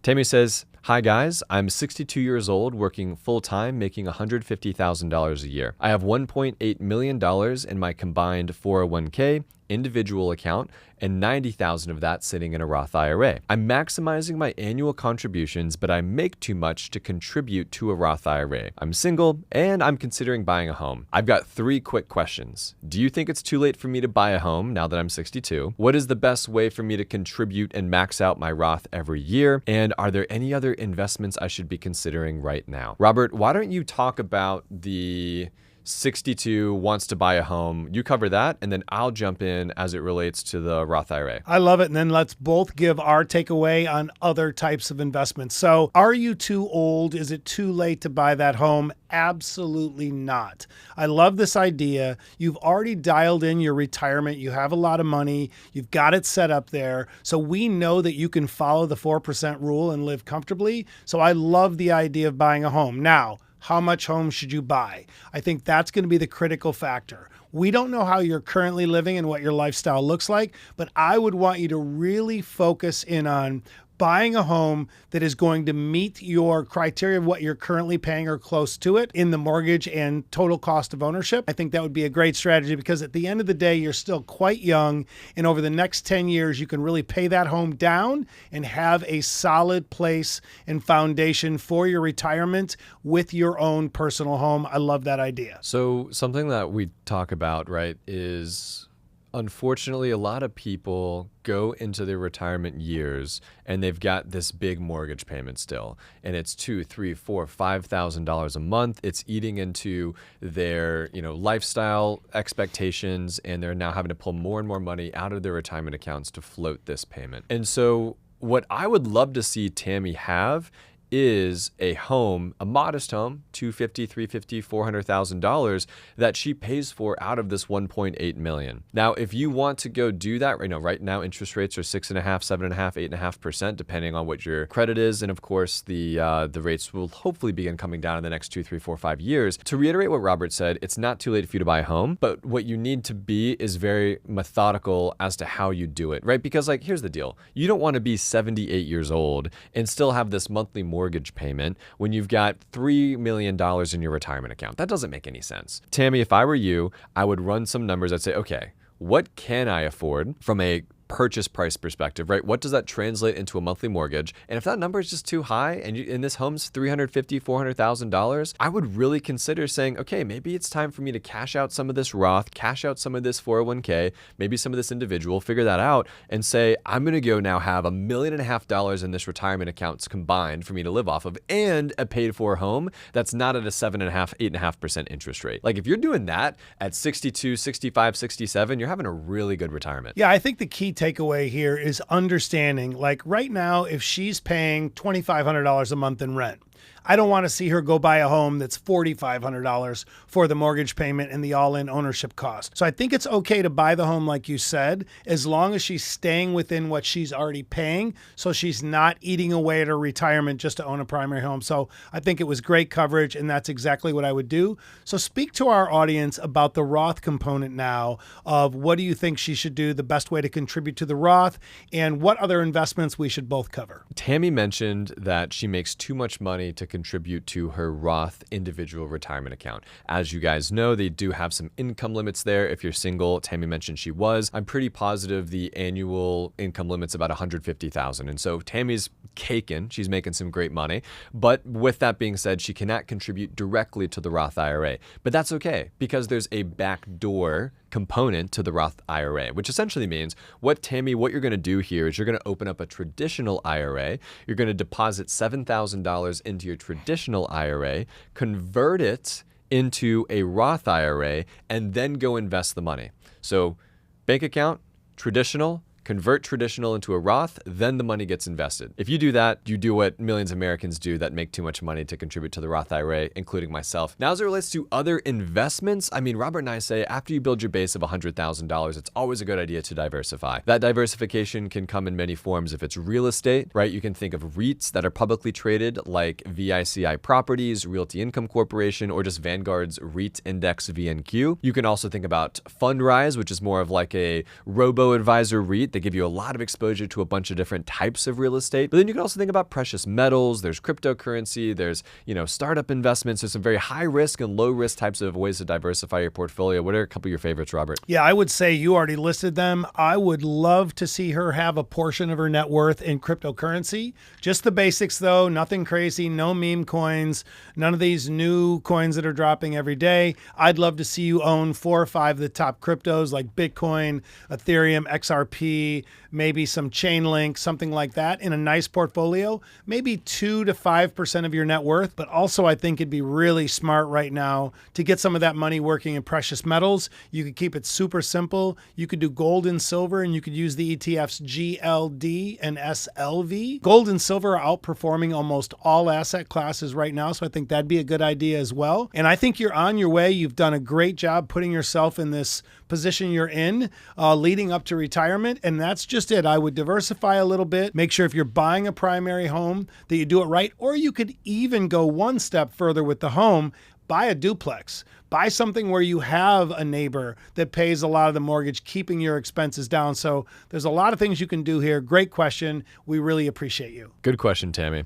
Tammy says, "Hi guys, I'm 62 years old, working full-time, making $150,000 a year. I have $1.8 million in my combined 401k, individual account, and $90,000 of that sitting in a Roth IRA. I'm maximizing my annual contributions, but I make too much to contribute to a Roth IRA. I'm single, and I'm considering buying a home. I've got 3 quick questions. Do you think it's too late for me to buy a home now that I'm 62? What is the best way for me to contribute and max out my Roth every year? And are there any other investments I should be considering right now?" Robert, why don't you talk about the 62 wants to buy a home. You cover that, and then I'll jump in as it relates to the Roth IRA. I love it. And then let's both give our takeaway on other types of investments. So are you too old? Is it too late to buy that home? Absolutely not. I love this idea. You've already dialed in your retirement. You have a lot of money. You've got it set up there. So we know that you can follow the 4% rule and live comfortably. So I love the idea of buying a home. Now, how much home should you buy? I think that's going to be the critical factor. We don't know how you're currently living and what your lifestyle looks like, but I would want you to really focus in on buying a home that is going to meet your criteria of what you're currently paying or close to it in the mortgage and total cost of ownership. I think that would be a great strategy because at the end of the day, you're still quite young. And over the next 10 years, you can really pay that home down and have a solid place and foundation for your retirement with your own personal home. I love that idea. So something that we talk about, right, is unfortunately, a lot of people go into their retirement years and they've got this big mortgage payment still, and it's $2,000, $3,000, $4,000, $5,000 a month. It's eating into their, lifestyle expectations, and they're now having to pull more and more money out of their retirement accounts to float this payment. And so, what I would love to see Tammy have is a home, a modest home, $250,000, $350,000, $400,000 that she pays for out of this $1.8 million. Now, if you want to go do that, right now interest rates are 6.5%, 7.5%, 8.5%, depending on what your credit is, and of course the rates will hopefully begin coming down in the next 2, 3, 4, 5 years. To reiterate what Robert said, it's not too late for you to buy a home, but what you need to be is very methodical as to how you do it, right? Because here's the deal: you don't want to be 78 years old and still have this monthly mortgage payment when you've got $3 million in your retirement account. That doesn't make any sense. Tammy, if I were you, I would run some numbers. I'd say, okay, what can I afford from a purchase price perspective, right? What does that translate into a monthly mortgage? And if that number is just too high and this home's $350,000, $400,000, I would really consider saying, okay, maybe it's time for me to cash out some of this Roth, cash out some of this 401k, maybe some of this individual, figure that out and say, I'm going to go now have $1.5 million in this retirement accounts combined for me to live off of, and a paid for home that's not at a 7.5%, 8.5% interest rate. If you're doing that at 62, 65, 67, you're having a really good retirement. Yeah, I think the key takeaway here is understanding, right now, if she's paying $2,500 a month in rent, I don't want to see her go buy a home that's $4,500 for the mortgage payment and the all-in ownership cost. So I think it's okay to buy the home, like you said, as long as she's staying within what she's already paying, so she's not eating away at her retirement just to own a primary home. So I think it was great coverage, and that's exactly what I would do. So speak to our audience about the Roth component now of what do you think she should do, the best way to contribute to the Roth, and what other investments we should both cover. Tammy mentioned that she makes too much money to contribute to her Roth individual retirement account. As you guys know, they do have some income limits there. If you're single, Tammy mentioned she was. I'm pretty positive the annual income limit's about $150,000. And so Tammy's caking. She's making some great money. But with that being said, she cannot contribute directly to the Roth IRA. But that's okay, because there's a backdoor component to the Roth IRA, which essentially means what you're going to do here is you're going to open up a traditional IRA. You're going to deposit $7,000 into your traditional IRA, convert it into a Roth IRA, and then go invest the money. So bank account, traditional, convert traditional into a Roth, then the money gets invested. If you do that, you do what millions of Americans do that make too much money to contribute to the Roth IRA, including myself. Now, as it relates to other investments, Robert and I say after you build your base of $100,000, it's always a good idea to diversify. That diversification can come in many forms. If it's real estate, right, you can think of REITs that are publicly traded like VICI Properties, Realty Income Corporation, or just Vanguard's REIT Index VNQ. You can also think about Fundrise, which is more of like a robo-advisor REIT. They give you a lot of exposure to a bunch of different types of real estate. But then you can also think about precious metals. There's cryptocurrency. There's, startup investments. There's some very high risk and low risk types of ways to diversify your portfolio. What are a couple of your favorites, Robert? Yeah, I would say you already listed them. I would love to see her have a portion of her net worth in cryptocurrency. Just the basics, though. Nothing crazy. No meme coins. None of these new coins that are dropping every day. I'd love to see you own 4 or 5 of the top cryptos like Bitcoin, Ethereum, XRP, maybe some Chainlink, something like that in a nice portfolio. Maybe 2 to 5% of your net worth. But also, I think it'd be really smart right now to get some of that money working in precious metals. You could keep it super simple. You could do gold and silver, and you could use the ETFs GLD and SLV. Gold and silver are outperforming almost all asset classes right now, so I think that'd be a good idea as well. And I think you're on your way. You've done a great job putting yourself in this position you're in leading up to retirement, and that's just it. I would diversify a little bit. Make sure if you're buying a primary home that you do it right, or you could even go one step further with the home. Buy a duplex. Buy something where you have a neighbor that pays a lot of the mortgage, keeping your expenses down. So there's a lot of things you can do here. Great question. We really appreciate you. Good question, Tammy.